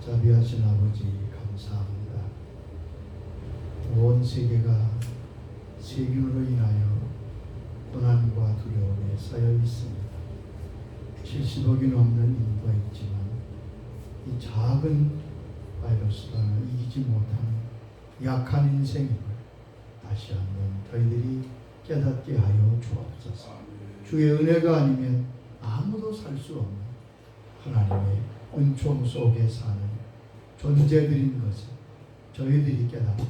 자비하신 아버지 감사합니다. 온 세계가 세균으로 인하여 고난과 두려움에 쌓여 있습니다. 70억이 넘는 인구가 있지만 이 작은 바이러스가 이기지 못한 약한 인생임을 다시 한번 저희들이 깨닫게 하여 주옵소서. 주의 은혜가 아니면 아무도 살 수 없는 하나님의 은총 속에 사는 존재들인 것을 저희들이 깨닫고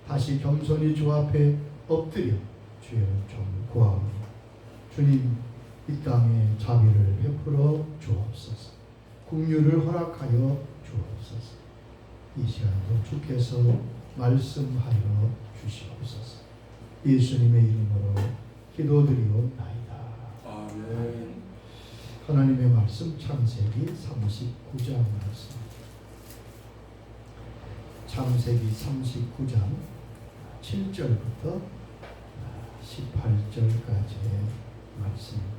다시 겸손히 주 앞에 엎드려 주의 은총을 구하오니 주님 이 땅에 자비를 베풀어 주옵소서. 긍휼을 허락하여 주옵소서. 이 시간도 주께서 말씀하여 주시옵소서. 예수님의 이름으로 기도드리옵나이다. 아멘. 하나님의 말씀 창세기 39장 말씀. 창세기 39장 7절부터 18절까지의 말씀입니다.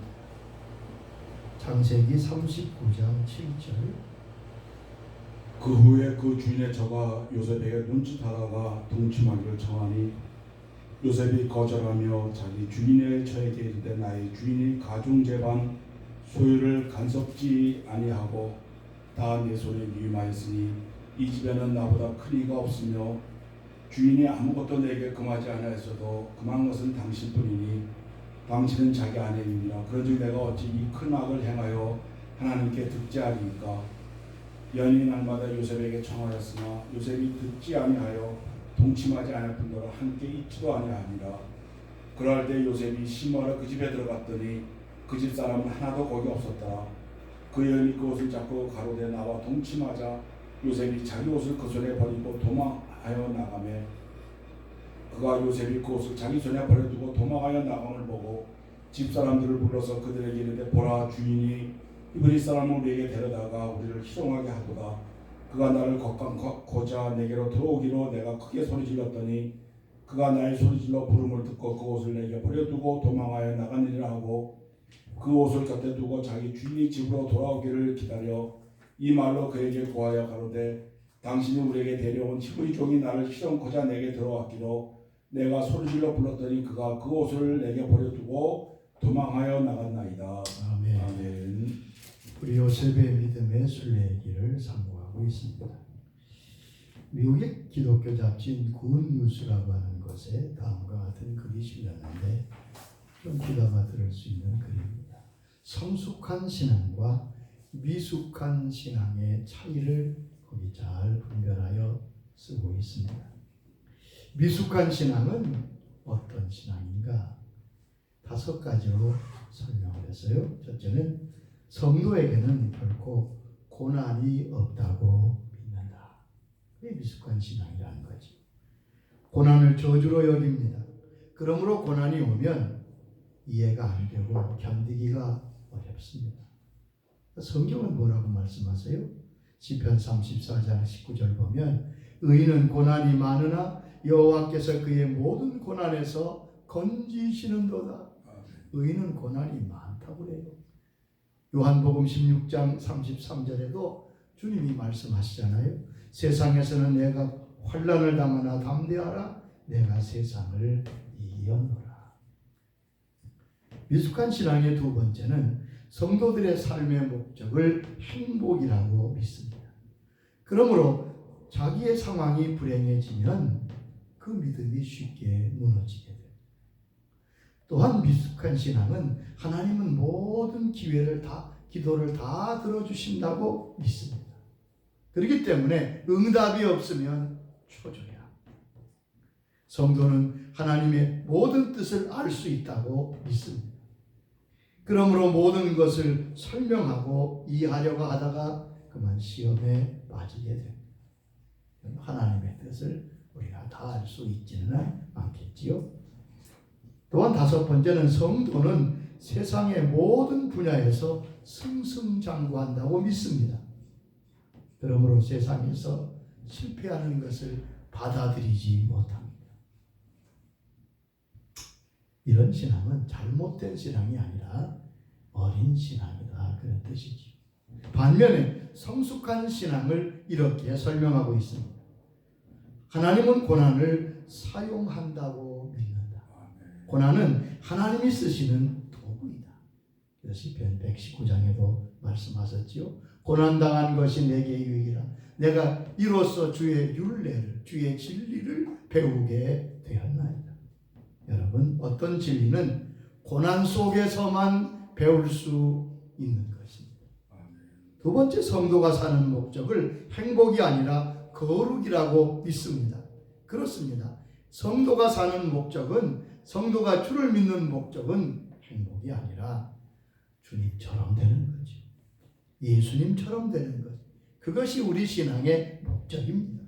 창세기 39장 7절. 그 후에 그 주인의 저가 요셉에게 눈짓하다가 동침하기를 청하니 요셉이 거절하며 자기 주인의 처에게 이르되 나의 주인이 가중제반 소유를 간섭지 아니하고 다 내 손에 위임하였으니 이 집에는 나보다 큰 이가 없으며 주인이 아무것도 내게 금하지 아니하였어도 금한 것은 당신뿐이니 당신은 자기 아내입니다. 그런즉 내가 어찌 이 큰 악을 행하여 하나님께 득죄하리이까. 연이 날마다 요셉에게 청하였으나 요셉이 듣지 아니하여 동침하지 않을 뿐더러 함께 있지도 아니하니라. 그럴 때 요셉이 심어러 그 집에 들어갔더니 그 집 사람은 하나도 거기 없었더라. 그 여인이 그 옷을 잡고 가로되 나와 동침하자 요셉이 자기 옷을 그 손에 버리고 도망하여 나가매 그가 요셉이 그 옷을 자기 손에 버려두고 도망하여 나감을 보고 집 사람들을 불러서 그들에게 이르되 보라 주인이 이브리 사람을 우리에게 데려다가 우리를 희롱하게 하도다. 그가 나를 걷고자 내게로 들어오기로 내가 크게 소리질렀더니 그가 나의 소리질러 부름을 듣고 그 옷을 내게 버려두고 도망하여 나가니라 하고 그 옷을 곁에 두고 자기 주인이 집으로 돌아오기를 기다려 이 말로 그에게 고하여 가로되 당신이 우리에게 데려온 히브리 종이 나를 희롱코자 내게 들어왔기로 내가 소리질러 불렀더니 그가 그 옷을 내게 버려두고 도망하여 나갔나이다. 아멘. 아멘. 우리 요셉의 믿음의 순례길을 상고하고 있습니다. 미국의 기독교 잡지인 굿뉴스라고 하는 것에 다음과 같은 글이 실렸는데 좀 귀담아 들을 수 있는 글입니다. 성숙한 신앙과 미숙한 신앙의 차이를 거기 잘 분별하여 쓰고 있습니다. 미숙한 신앙은 어떤 신앙인가? 5가지로 설명을 했어요. 첫째는 성도에게는 결코 고난이 없다고 믿는다. 그게 미숙한 신앙이라는 거지. 고난을 저주로 여깁니다. 그러므로 고난이 오면 이해가 안 되고 견디기가 어렵습니다. 성경은 뭐라고 말씀하세요? 시편 34장 19절 보면 의인은 고난이 많으나 여호와께서 그의 모든 고난에서 건지시는도다. 의인은 고난이 많다고 그래요. 요한복음 16장 33절에도 주님이 말씀하시잖아요. 세상에서는 내가 환난을 당하나 담대하라. 내가 세상을 이겼노라. 미숙한 신앙의 두 번째는 성도들의 삶의 목적을 행복이라고 믿습니다. 그러므로 자기의 상황이 불행해지면 그 믿음이 쉽게 무너지게 됩니다. 또한 미숙한 신앙은 하나님은 모든 기도를 다 들어주신다고 믿습니다. 그렇기 때문에 응답이 없으면 초조해합니다. 성도는 하나님의 모든 뜻을 알 수 있다고 믿습니다. 그러므로 모든 것을 설명하고 이해하려고 하다가 그만 시험에 빠지게 됩니다. 하나님의 뜻을 우리가 다 알 수 있지는 않겠지요. 또한 5번째는 성도는 세상의 모든 분야에서 승승장구한다고 믿습니다. 그러므로 세상에서 실패하는 것을 받아들이지 못합니다. 이런 신앙은 잘못된 신앙이 아니라 어린 신앙이다 그런 뜻이지. 반면에 성숙한 신앙을 이렇게 설명하고 있습니다. 하나님은 고난을 사용한다고 믿는다. 고난은 하나님이 쓰시는 도구이다. 시편 119장에도 말씀하셨지요. 고난당한 것이 내게 유익이라. 내가 이로써 주의 율례를, 주의 진리를 배우게 되었나이다. 여러분, 어떤 진리는 고난 속에서만 배울 수 있는 것입니다. 두 번째, 성도가 사는 목적을 행복이 아니라 거룩이라고 믿습니다. 그렇습니다. 성도가 사는 목적은, 성도가 주를 믿는 목적은 행복이 아니라 주님처럼 되는 거죠. 예수님처럼 되는 것. 그것이 우리 신앙의 목적입니다.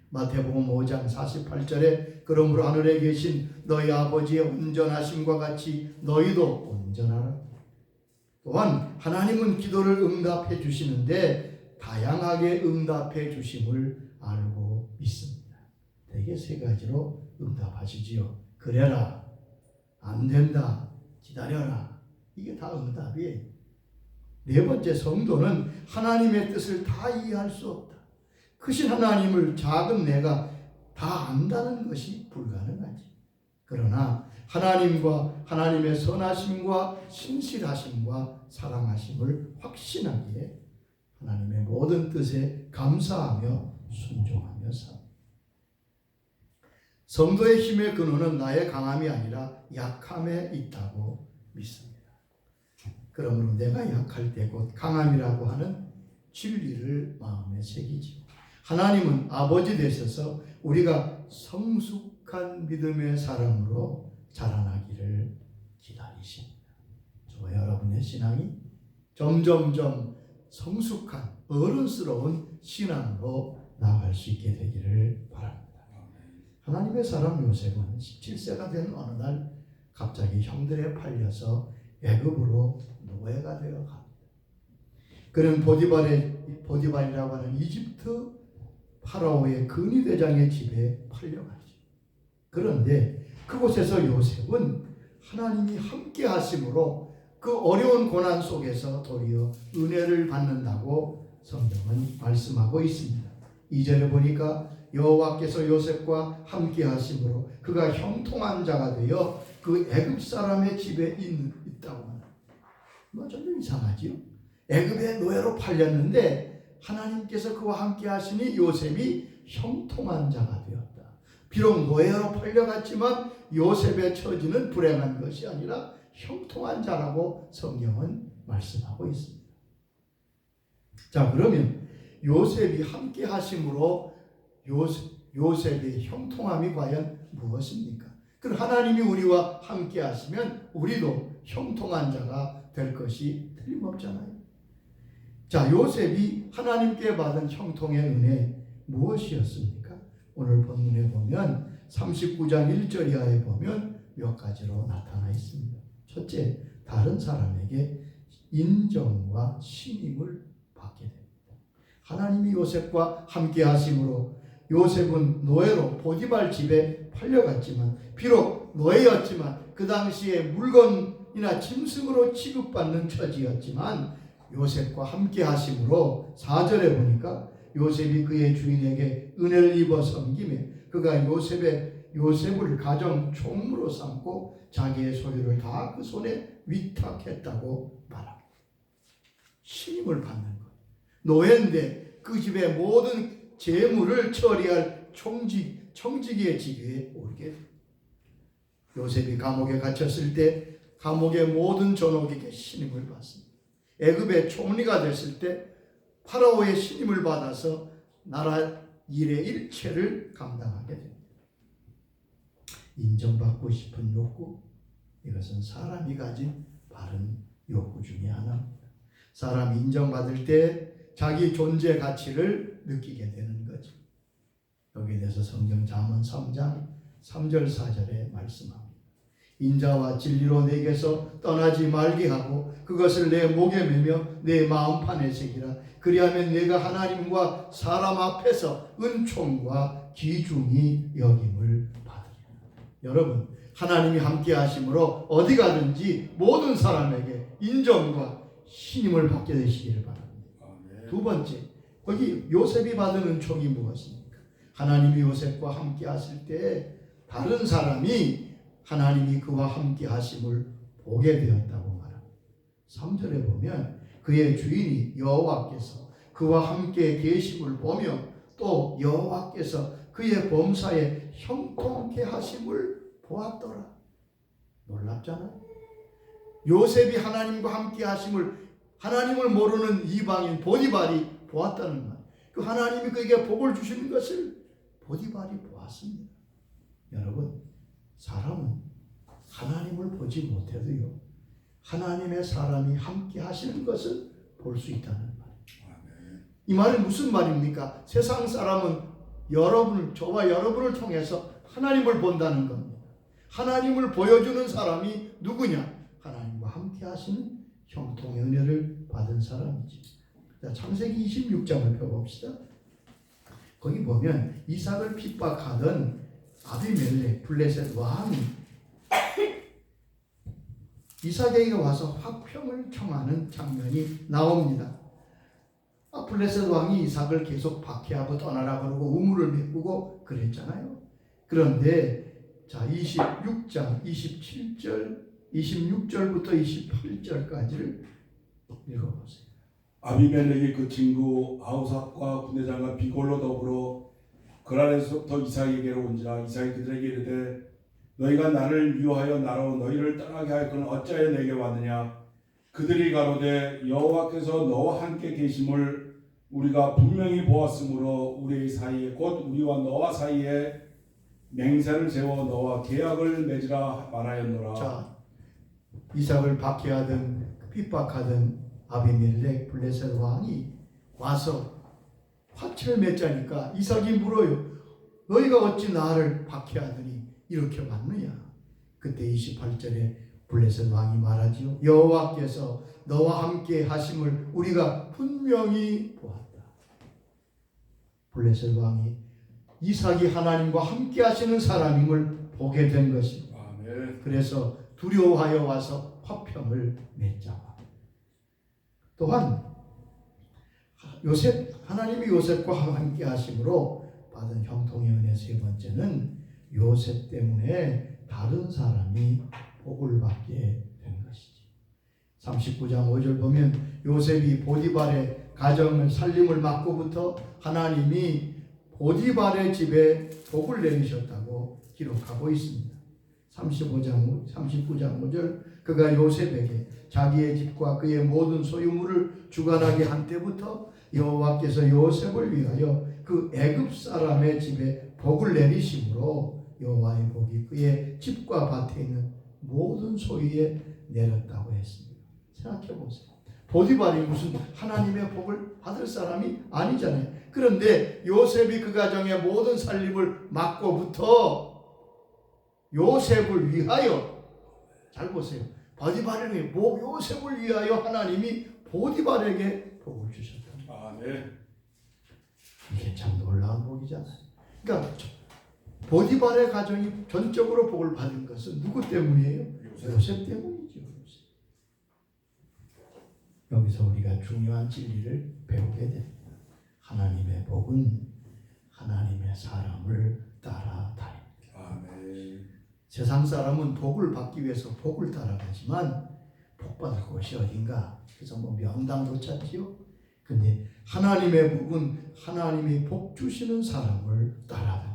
마태복음 5장 48절에 그러므로 하늘에 계신 너희 아버지의 온전하심과 같이 너희도 온전하라. 또한 하나님은 기도를 응답해 주시는데 다양하게 응답해 주심을 알고 있습니다. 대개 세 가지로 응답하시지요. 그래라, 안 된다, 기다려라. 이게 다 응답이에요. 네 번째, 성도는 하나님의 뜻을 다 이해할 수 없다. 크신 하나님을 작은 내가 다 안다는 것이 불가능하지. 그러나 하나님과 하나님의 선하심과 신실하심과 사랑하심을 확신하기에 하나님의 모든 뜻에 감사하며 순종하며 삽니다. 성도의 힘의 근원은 나의 강함이 아니라 약함에 있다고 믿습니다. 그러므로 내가 약할 때 곧 강함이라고 하는 진리를 마음에 새기지요. 하나님은 아버지 되셔서 우리가 성숙한 믿음의 사람으로 자라나기를 기다리십니다. 저와 여러분의 신앙이 점점점 성숙한 어른스러운 신앙으로 나아갈 수 있게 되기를 바랍니다. 하나님의 사람 요셉은 17세가 된 어느 날 갑자기 형들에 팔려서 애굽으로 노예가 되어 갑니다. 그는 보디발이라고 하는 이집트 파라오의 근위대장의 집에 팔려가죠. 그런데 그곳에서 요셉은 하나님이 함께 하심으로 그 어려운 고난 속에서 도리어 은혜를 받는다고 성경은 말씀하고 있습니다. 2절에 보니까 여호와께서 요셉과 함께 하심으로 그가 형통한 자가 되어 그 애굽 사람의 집에 있다고 합니다. 좀 이상하지요? 애굽의 노예로 팔렸는데 하나님께서 그와 함께 하시니 요셉이 형통한 자가 되었다. 비록 노예로 팔려갔지만 요셉의 처지는 불행한 것이 아니라 형통한 자라고 성경은 말씀하고 있습니다. 자, 그러면 요셉이 함께 하심으로 요셉의 형통함이 과연 무엇입니까? 그럼 하나님이 우리와 함께 하시면 우리도 형통한 자가 될 것이 틀림없잖아요. 자, 요셉이 하나님께 받은 형통의 은혜 무엇이었습니까? 오늘 본문에 보면 39장 1절 이하에 보면 몇 가지로 나타나 있습니다. 첫째, 다른 사람에게 인정과 신임을 받게 됩니다. 하나님이 요셉과 함께 하심으로 요셉은 노예로 보디발 집에 팔려갔지만, 비록 노예였지만 그 당시에 물건이나 짐승으로 취급받는 처지였지만 요셉과 함께 하심으로 4절에 보니까 요셉이 그의 주인에게 은혜를 입어 섬기며 그가 요셉을 가정 총무로 삼고 자기의 소유를 다 그 손에 위탁했다고 말합니다. 신임을 받는 것. 노예인데 그 집의 모든 재물을 처리할 청지기의 직위에 오르게 됩니다. 요셉이 감옥에 갇혔을 때 감옥의 모든 전옥에게 신임을 받습니다. 애굽의 총리가 됐을 때 파라오의 신임을 받아서 나라 일의 일체를 감당하게 됩니다. 인정받고 싶은 욕구, 이것은 사람이 가진 바른 욕구 중에 하나입니다. 사람이 인정받을 때 자기 존재 가치를 느끼게 되는 거죠. 여기에 대해서 성경 잠언 3장 3절 4절에 말씀합니다. 인자와 진리로 내게서 떠나지 말게 하고 그것을 내 목에 매며 내 마음판에 새기라. 그리하면 내가 하나님과 사람 앞에서 은총과 귀중히 여김을 받으리라. 여러분, 하나님이 함께 하심으로 어디 가든지 모든 사람에게 인정과 신임을 받게 되시기를 바랍니다. 두 번째, 거기 요셉이 받은 은총이 무엇입니까? 하나님이 요셉과 함께 하실 때 다른 사람이 하나님이 그와 함께 하심을 보게 되었다고 말합니다. 3절에 보면 그의 주인이 여호와께서 그와 함께 계심을 보며 또 여호와께서 그의 범사에 형통케 하심을 보았더라. 놀랍잖아요. 요셉이 하나님과 함께 하심을, 하나님을 모르는 이방인 보디발이 보았다는 말. 그 하나님이 그에게 복을 주시는 것을 보디발이 보았습니다. 여러분, 사람은 하나님을 보지 못해도요, 하나님의 사람이 함께 하시는 것을 볼 수 있다는 말이에요. 이 말은 무슨 말입니까? 세상 사람은 여러분을, 저와 여러분을 통해서 하나님을 본다는 겁니다. 하나님을 보여주는 사람이 누구냐? 하나님과 함께 하시는 형통의 은혜를 받은 사람이지. 자, 창세기 26장을 펴봅시다. 거기 보면 이삭을 핍박하던 아비멜렉 블레셋 왕이 이삭에게 와서 화평을 청하는 장면이 나옵니다. 블레셋 왕이 이삭을 계속 박해하고 떠나라 그러고 우물을 메꾸고 그랬잖아요. 그런데 자, 26장 26절부터 28절까지를 읽어보세요. 아비멜렉이 그 친구 아우삭과 군대장과 비골로 더불어 그랄에서부터 이삭에게로 온지라 이삭이 그들에게 이르되 너희가 나를 미워하여 나로 너희를 떠나게 하였거늘 어찌하여 내게 왔느냐. 그들이 가로되 여호와께서 너와 함께 계심을 우리가 분명히 보았으므로 우리 사이에 곧 우리와 너와 사이에 맹세를 세워 너와 계약을 맺으라 말하였노라. 자, 이삭을 박해하던 핍박하던 아비멜렉 블레셋 왕이 와서 화채를 맺자니까 이삭이 물어요. 너희가 어찌 나를 박해하더니 이렇게 왔느냐. 그때 28절에 블레셋 왕이 말하지요. 여호와께서 너와 함께 하심을 우리가 분명히 보았다. 블레셋 왕이 이삭이 하나님과 함께 하시는 사람임을 보게 된 것입니다. 그래서 두려워하여 와서 화평을 맺자. 또한 하나님이 요셉과 함께 하심으로 받은 형통의 은혜 세 번째는 요셉 때문에 다른 사람이 복을 받게 된 것이지. 39장 5절 보면 요셉이 보디발의 가정을 살림을 맡고부터 하나님이 보디발의 집에 복을 내리셨다고 기록하고 있습니다. 39장 5절 그가 요셉에게 자기의 집과 그의 모든 소유물을 주관하게 한 때부터 여호와께서 요셉을 위하여 그 애굽 사람의 집에 복을 내리심으로 여호와의 복이 그의 집과 밭에 있는 모든 소유에 내렸다고 했습니다. 생각해 보세요. 보디발이 무슨 하나님의 복을 받을 사람이 아니잖아요. 그런데 요셉이 그 가정의 모든 살림을 맡고부터 요셉을 위하여, 잘 보세요. 보디발에게 요셉을 위하여 하나님이 보디발에게 복을 주셨다. 네. 이게 참 놀라운 복이잖아요. 그러니까 보디발의 가정이 전적으로 복을 받은 것은 누구 때문이에요? 요셉 때문이죠. 여기서 우리가 중요한 진리를 배우게 됩니다. 하나님의 복은 하나님의 사람을 따라다닙니다. 세상 사람은 복을 받기 위해서 복을 따라가지만 복 받을 곳이 어딘가? 그래서 명당도 찾지요. 근데 하나님의 복은 하나님이 복 주시는 사람을 따라다닙니다.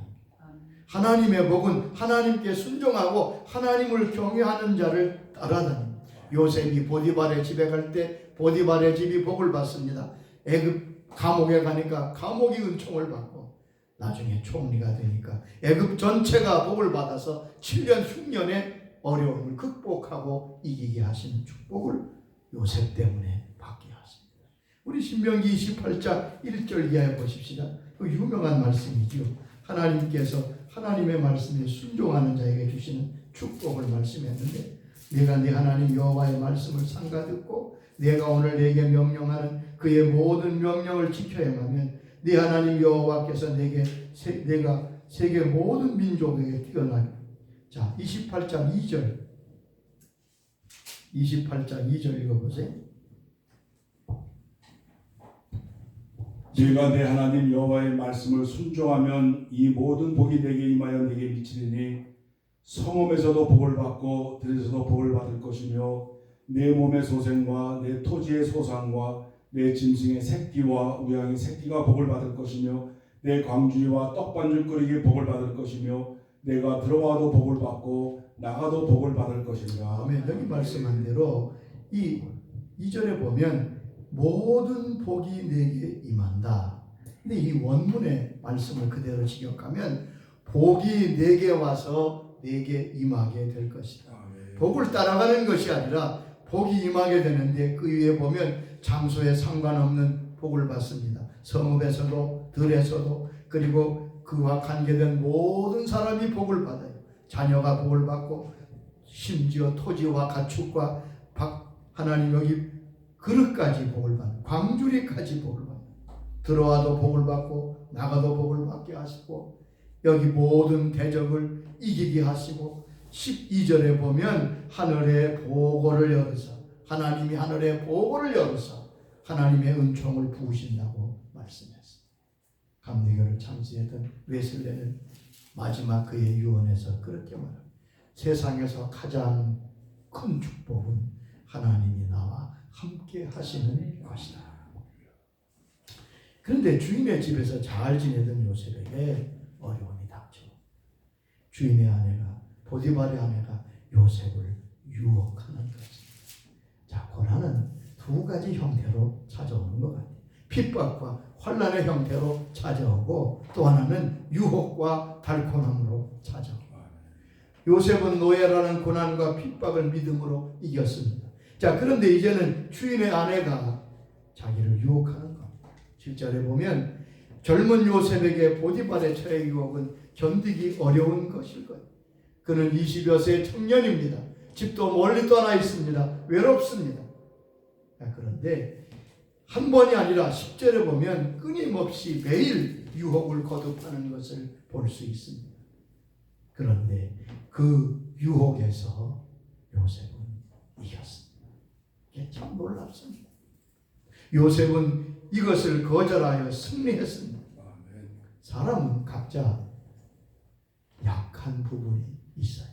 하나님의 복은 하나님께 순종하고 하나님을 경외하는 자를 따라다닙니다. 요셉이 보디발의 집에 갈 때 보디발의 집이 복을 받습니다. 애굽 감옥에 가니까 감옥이 은총을 받고 나중에 총리가 되니까 애굽 전체가 복을 받아서 7년 흉년의 어려움을 극복하고 이기게 하시는 축복을 요셉 때문에 받게 하십니다. 우리 신명기 28장 1절 이하에 보십시다. 그 유명한 말씀이죠. 하나님께서 하나님의 말씀에 순종하는 자에게 주시는 축복을 말씀했는데 내가 네 하나님 여호와의 말씀을 삼가 듣고 내가 오늘 내게 명령하는 그의 모든 명령을 지켜야 하면 네 하나님 여호와께서 내가 세계 모든 민족에게 뛰어나게. 자, 28장 2절 읽어보세요. 내가 내 하나님 여호와의 말씀을 순종하면 이 모든 복이 내게 임하여 내게 미치리니 성읍에서도 복을 받고 들에서도 복을 받을 것이며 내 몸의 소생과 내 토지의 소산과 내 짐승의 새끼와 우양의 새끼가 복을 받을 것이며 내 광주리와 떡반죽거리기 복을 받을 것이며 내가 들어와도 복을 받고 나가도 복을 받을 것이니라. 아멘. 여기 말씀한 대로 이 2절에 보면 모든 복이 내게 임한다. 근데 이 원문의 말씀을 그대로 직역하면 복이 내게 와서 내게 임하게 될 것이다. 복을 따라가는 것이 아니라 복이 임하게 되는데 그 위에 보면 장소에 상관없는 복을 받습니다. 성읍에서도 들에서도 그리고 그와 관계된 모든 사람이 복을 받아요. 자녀가 복을 받고 심지어 토지와 가축과 하나님 여기 그릇까지 복을 받는 광주리까지 복을 받는 들어와도 복을 받고 나가도 복을 받게 하시고 여기 모든 대적을 이기게 하시고 12절에 보면 하늘의 보고를 열어서 하나님이 하늘의 보고를 열어서 하나님의 은총을 부으신다고 말씀했습니다. 감리교를 창시했던 웨슬레는 마지막 그의 유언에서 그렇게 말합니다. 세상에서 가장 큰 축복은 하나님이 나와 함께 하시는 것이다. 그런데 주인의 집에서 잘 지내던 요셉에게 어려움이 닥쳐. 주인의 아내가 보디발의 아내가 요셉을 유혹하는 것입니다. 자, 고난은 두 가지 형태로 찾아오는 것 같아요. 핍박과 환난의 형태로 찾아오고 또 하나는 유혹과 달콤함으로 찾아오고. 요셉은 노예라는 고난과 핍박을 믿음으로 이겼습니다. 자, 그런데 이제는 주인의 아내가 자기를 유혹하는 겁니다. 7절에 보면 젊은 요셉에게 보디발의 처의 유혹은 견디기 어려운 것일 거예요. 그는 20여 세의 청년입니다. 집도 멀리 떠나 있습니다. 외롭습니다. 자, 그런데 한 번이 아니라 10절에 보면 끊임없이 매일 유혹을 거듭하는 것을 볼 수 있습니다. 그런데 그 유혹에서 요셉은 이겼습니다. 이게 참 놀랍습니다. 요셉은 이것을 거절하여 승리했습니다. 사람은 각자 약한 부분이 있어요.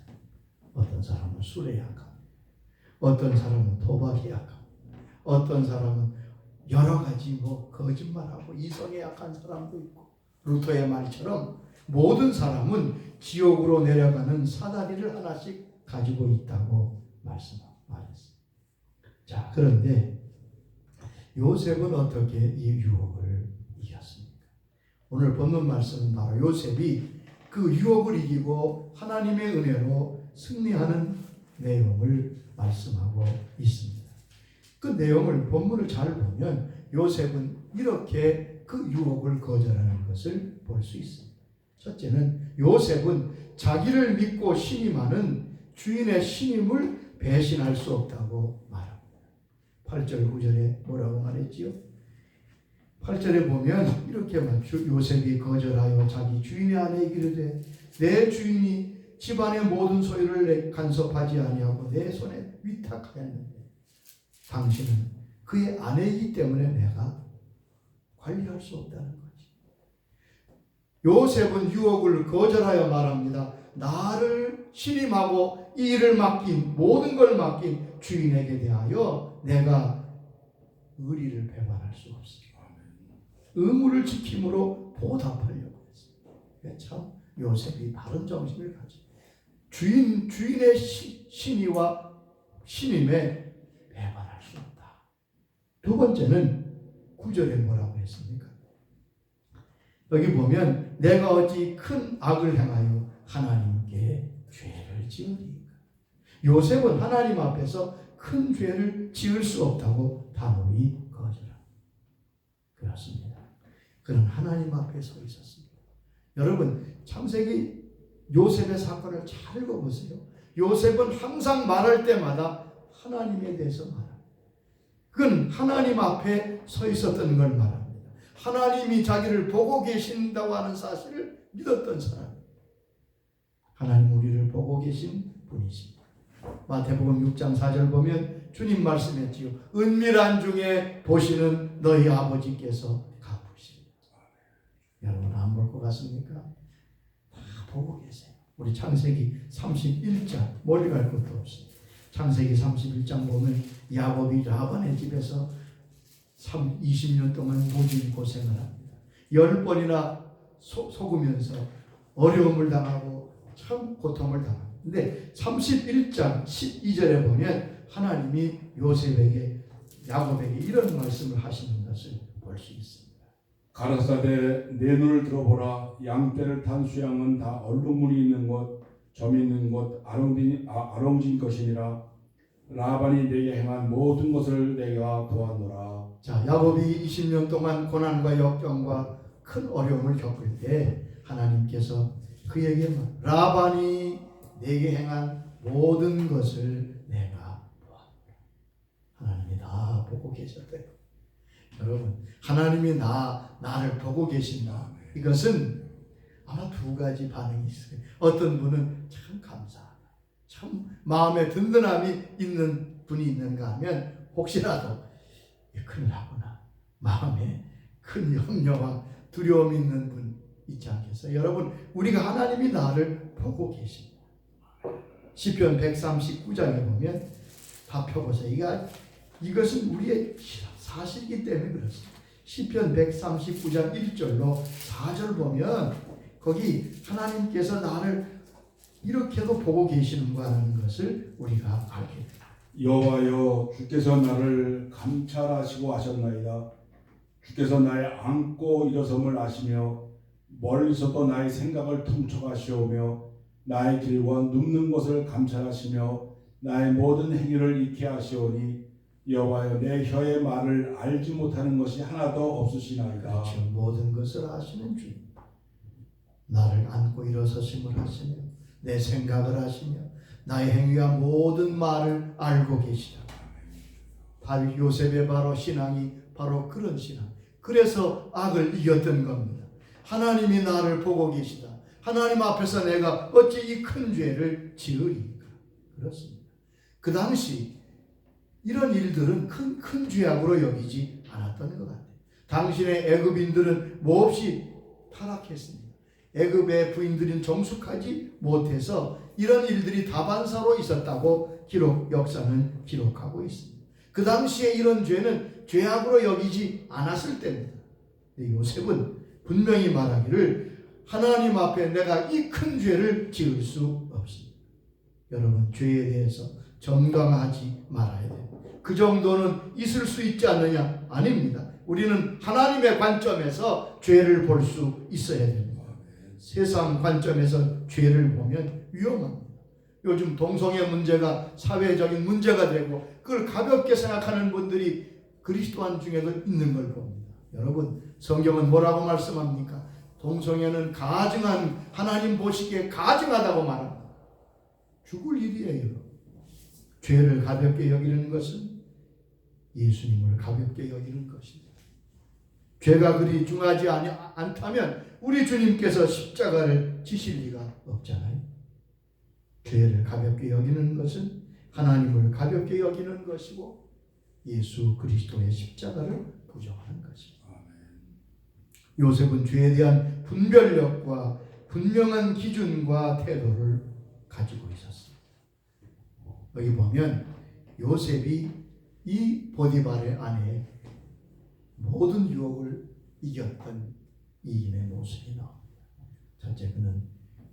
어떤 사람은 술에 약하고, 어떤 사람은 도박에 약하고, 어떤 사람은 여러 가지 거짓말하고 이성에 약한 사람도 있고, 루터의 말처럼 모든 사람은 지옥으로 내려가는 사다리를 하나씩 가지고 있다고 말했습니다. 자, 그런데 요셉은 어떻게 이 유혹을 이겼습니까? 오늘 본문 말씀은 바로 요셉이 그 유혹을 이기고 하나님의 은혜로 승리하는 내용을 말씀하고 있습니다. 그 내용을 본문을 잘 보면 요셉은 이렇게 그 유혹을 거절하는 것을 볼 수 있습니다. 첫째는 요셉은 자기를 믿고 신임하는 주인의 신임을 배신할 수 없다고 말합니다. 8절 9절에 뭐라고 말했지요? 8절에 보면 이렇게 말하죠. 요셉이 거절하여 자기 주인의 아내에게 이르되 내 주인이 집안의 모든 소유를 간섭하지 아니하고 내 손에 위탁하였는데 당신은 그의 아내이기 때문에 내가 관리할 수 없다는 거지. 요셉은 유혹을 거절하여 말합니다. 나를 신임하고 이 일을 맡긴 모든 걸 맡긴 주인에게 대하여 내가 의리를 배반할 수 없습니다. 의무를 지킴으로 보답하려고 했습니다. 참 요셉이 바른 정신을 가지고 주인의 신의와 신임에 배반할 수 없다. 두 번째는 9절에 뭐라고 했습니까? 여기 보면 내가 어찌 큰 악을 행하여 하나님께 죄를 지으리까. 요셉은 하나님 앞에서 큰 죄를 지을 수 없다고 단호히 거절합니다. 그렇습니다. 그는 하나님 앞에 서 있었습니다. 여러분, 창세기 요셉의 사건을 잘 읽어보세요. 요셉은 항상 말할 때마다 하나님에 대해서 말합니다. 그건 하나님 앞에 서 있었던 걸 말합니다. 하나님이 자기를 보고 계신다고 하는 사실을 믿었던 사람입니다. 하나님 우리를 보고 계신 분이십니다. 마태복음 6장 4절 보면 주님 말씀했지요. 은밀한 중에 보시는 너희 아버지께서 갚으시리라. 안 볼 것 같습니까? 다 보고 계세요. 우리 창세기 31장 멀리 갈 것도 없습니다. 창세기 31장 보면 야곱이 라반의 집에서 20년 동안 모진 고생을 합니다. 10번이나 속으면서 어려움을 당하고 참 고통을 당합니다. 근데 31장 12절에 보면 하나님이 요셉에게 야곱에게 이런 말씀을 하시는 것을 볼 수 있습니다. 가라사대 내 눈을 들어보라. 양떼를 탄 수양은 다 얼룩무늬 있는 것, 점 있는 것, 아롱진 것이니라. 라반이 내게 행한 모든 것을 내가 보았노라. 자, 야곱이 20년 동안 고난과 역경과 큰 어려움을 겪을 때 하나님께서 그에게 라반이 내게 행한 모든 것을 내가 보았노라. 하나님이 다 보고 계셨대요. 여러분, 하나님이 나를 보고 계신다. 이것은 아마 두 가지 반응이 있어요. 어떤 분은 참 감사하다, 참 마음에 든든함이 있는 분이 있는가 하면 혹시라도 큰일 나구나, 마음에 큰 염려와 두려움이 있는 분 있지 않겠어요? 여러분, 우리가 하나님이 나를 보고 계십니다. 시편 139장에 보면 다 펴보세요. 이것은 우리의 사실이기 때문에 그렇습니다. 시편 139장 1절로 4절 보면 거기 하나님께서 나를 이렇게도 보고 계시는가 하는 것을 우리가 알게 됩니다. 여호와여, 주께서 나를 감찰하시고 하셨나이다. 주께서 나의 앉고 일어섬을 아시며 멀리서도 나의 생각을 통촉하시오며 나의 길과 눕는 곳을 감찰하시며 나의 모든 행위를 익히 하시오니 여호와여, 내 혀의 말을 알지 못하는 것이 하나도 없으시나이다. 그렇죠. 모든 것을 아시는 주님, 나를 안고 일어서심을 하시며 내 생각을 하시며 나의 행위와 모든 말을 알고 계시다. 바로 요셉의 바로 신앙이 바로 그런 신앙. 그래서 악을 이겼던 겁니다. 하나님이 나를 보고 계시다. 하나님 앞에서 내가 어찌 이 큰 죄를 지으리까? 그렇습니다. 그 당시 이런 일들은 큰 죄악으로 여기지 않았던 것 같아요. 당신의 애굽인들은 몹시 타락했습니다. 애굽의 부인들은 정숙하지 못해서 이런 일들이 다반사로 있었다고 역사는 기록하고 있습니다. 그 당시에 이런 죄는 죄악으로 여기지 않았을 때입니다. 근데 요셉은 분명히 말하기를 하나님 앞에 내가 이 큰 죄를 지을 수 없습니다. 여러분, 죄에 대해서 정당하지 말아야 돼요. 그 정도는 있을 수 있지 않느냐? 아닙니다. 우리는 하나님의 관점에서 죄를 볼 수 있어야 됩니다. 세상 관점에서 죄를 보면 위험합니다. 요즘 동성애 문제가 사회적인 문제가 되고 그걸 가볍게 생각하는 분들이 그리스도인 중에도 있는 걸 봅니다. 여러분, 성경은 뭐라고 말씀합니까? 동성애는 가증한, 하나님 보시기에 가증하다고 말합니다. 죽을 일이에요. 죄를 가볍게 여기는 것은 예수님을 가볍게 여기는 것입니다. 죄가 그리 중하지 않다면 우리 주님께서 십자가를 지실 리가 없잖아요. 죄를 가볍게 여기는 것은 하나님을 가볍게 여기는 것이고 예수 그리스도의 십자가를 부정하는 것입니다. 요셉은 죄에 대한 분별력과 분명한 기준과 태도를 가지고 있었습니다. 여기 보면 요셉이 이 보디발의 아내의 모든 유혹을 이겼던 이인의 모습이 나옵니다. 첫째, 그는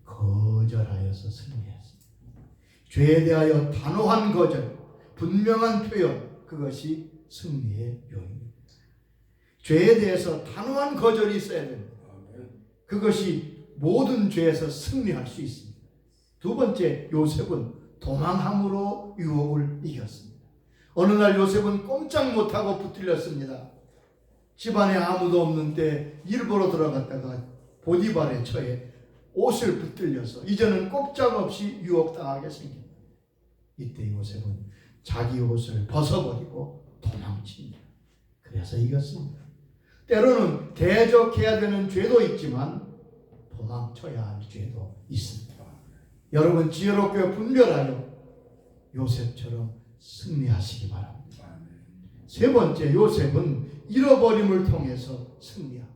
거절하여서 승리했습니다. 죄에 대하여 단호한 거절, 분명한 표현, 그것이 승리의 요인입니다. 죄에 대해서 단호한 거절이 있어야 됩니다. 그것이 모든 죄에서 승리할 수 있습니다. 두 번째, 요셉은 도망함으로 유혹을 이겼습니다. 어느 날 요셉은 꼼짝 못하고 붙들렸습니다. 집안에 아무도 없는 때 일보러 들어갔다가 보디발의 처에 옷을 붙들려서 이제는 꼼짝없이 유혹당하게 생깁니다. 이때 요셉은 자기 옷을 벗어버리고 도망칩니다. 그래서 이겼습니다. 때로는 대적해야 되는 죄도 있지만 도망쳐야 할 죄도 있습니다. 여러분, 지혜롭게 분별하여 요셉처럼 승리하시기 바랍니다. 세 번째, 요셉은 잃어버림을 통해서 승리합니다.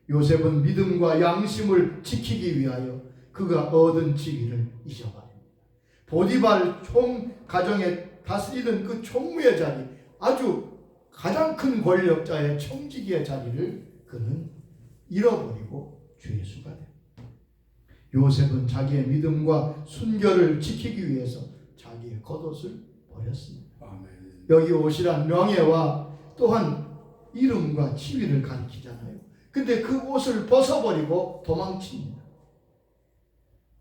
요셉은 믿음과 양심을 지키기 위하여 그가 얻은 지위를 잊어버립니다. 보디발 총 가정에 다스리던 그 총무의 자리, 아주 가장 큰 권력자의 청지기의 자리를 그는 잃어버리고 죄수가 됩니다. 요셉은 자기의 믿음과 순결을 지키기 위해서 자기의 겉옷을 버렸습니다. 아멘. 여기 옷이란 명예와 또한 이름과 지위를 가리키잖아요. 근데 그 옷을 벗어버리고 도망칩니다.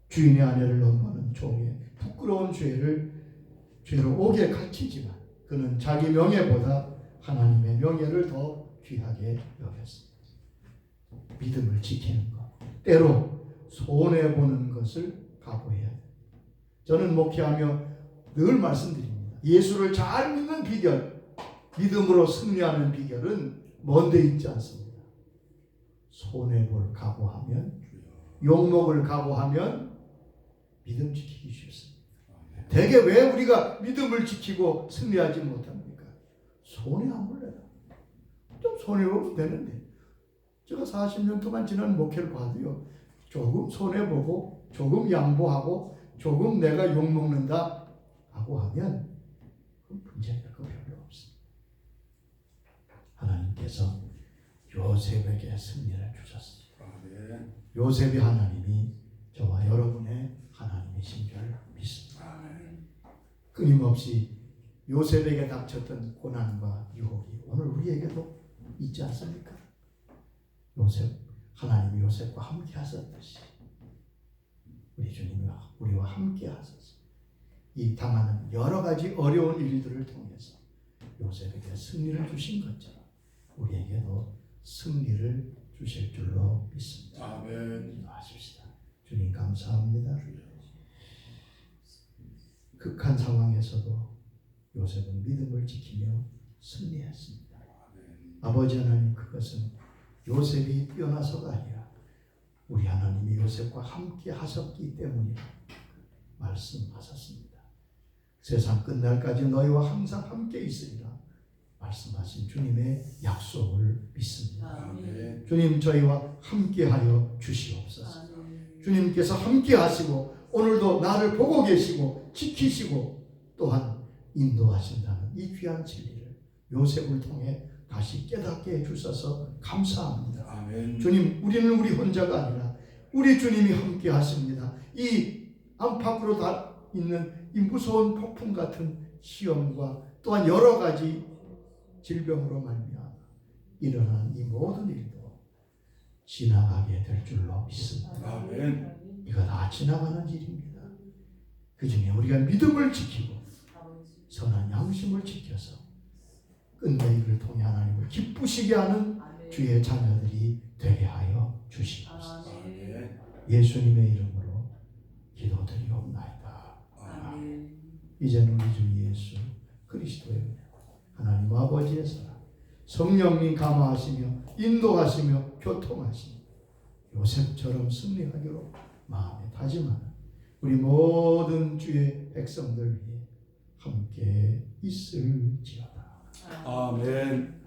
주인의 아내를 넘보는 종의 부끄러운 죄로 옥에 갇히지만 그는 자기 명예보다 하나님의 명예를 더 귀하게 여겼습니다. 믿음을 지키는 것, 때로 손해보는 것을 각오해야 돼요. 저는 목회하며 늘 말씀드립니다. 예수를 잘 믿는 비결, 믿음으로 승리하는 비결은 먼데 있지 않습니다. 손해볼 각오하면, 욕먹을 각오하면 믿음 지키기 쉽습니다. 대개 왜 우리가 믿음을 지키고 승리하지 못합니까? 손해 안 볼래요. 좀 손해보면 되는데, 제가 40년 동안 지난 목회를 봐도요, 조금 손해보고 조금 양보하고 조금 내가 욕먹는다 하고 하면 그 문제가 별로 없습니다. 하나님께서 요셉에게 승리를 주셨습니다. 요셉이 하나님이 저와 여러분의 하나님이신 줄 믿습니다. 끊임없이 요셉에게 닥쳤던 고난과 유혹이 오늘 우리에게도 있지 않습니까? 하나님이 요셉과 함께 하셨듯이 우리 주님이 우리와 함께 하셔서 이 당하는 여러 가지 어려운 일들을 통해서 요셉에게 승리를 주신 것처럼 우리에게도 승리를 주실 줄로 믿습니다. 아멘. 기도하십시다. 주님 감사합니다. 극한 상황에서도 요셉은 믿음을 지키며 승리했습니다. 아버지 하나님, 그것은 요셉이 뛰어나서가 아니라 우리 하나님이 요셉과 함께 하셨기 때문이라 말씀하셨습니다. 세상 끝날까지 너희와 항상 함께 있으리라 말씀하신 주님의 약속을 믿습니다. 아멘. 주님, 저희와 함께하여 주시옵소서. 주님께서 함께 하시고 오늘도 나를 보고 계시고 지키시고 또한 인도하신다는 이 귀한 진리를 요셉을 통해 다시 깨닫게 해주셔서 감사합니다. 아멘. 주님, 우리는 우리 혼자가 아니라 우리 주님이 함께 하십니다. 이 안팎으로 다 있는 이 무서운 폭풍 같은 시험과 또한 여러 가지 질병으로 말미암아 일어난 이 모든 일도 지나가게 될 줄로 믿습니다. 아멘. 이거 다 지나가는 일입니다. 그 중에 우리가 믿음을 지키고 선한 양심을 지켜서 끝내 일을 통해 하나님을 기쁘시게 하는 주의 자녀들이 되게 하여 주시옵소서. 아멘. 예수님의 이름으로 기도드리옵나이다. 아멘. 이제는 우리 주 예수 그리스도의 은혜와 하나님 아버지의 사랑, 성령님 감화하시며 인도하시며 교통하시며 요셉처럼 승리하기로 마음에 다짐하는 우리 모든 주의 백성들 위해 함께 있을지어다. 아멘.